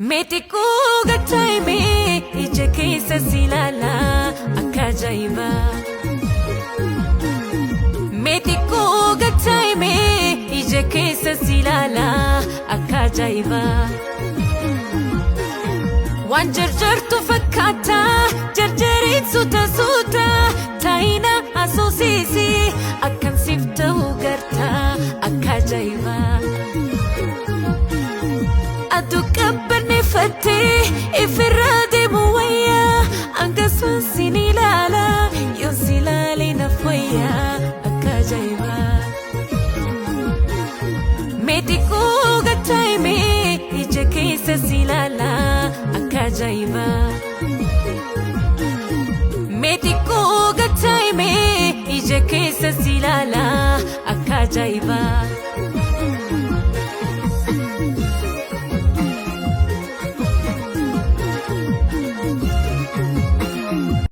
Metiku gatayme ija keessa silala akka ajaa'iba. Metiku gatayme ija keessa silala akka ajaa'iba. Waan jarjartu fakkaata jarjariin suuta taayina asoosisi akkan siif ta'u garta akka ajaa'iba. Aduu qabbanneeffattee ifirraa deemu wayyaa angasuun sin ilaala yoon si ilaalee naaf wayyaa akka ajaa'iba. Metiku gatayme ija keessa silala akka ajaa'iba. Metiku gatayme ija keessa silala akka ajaa'iba.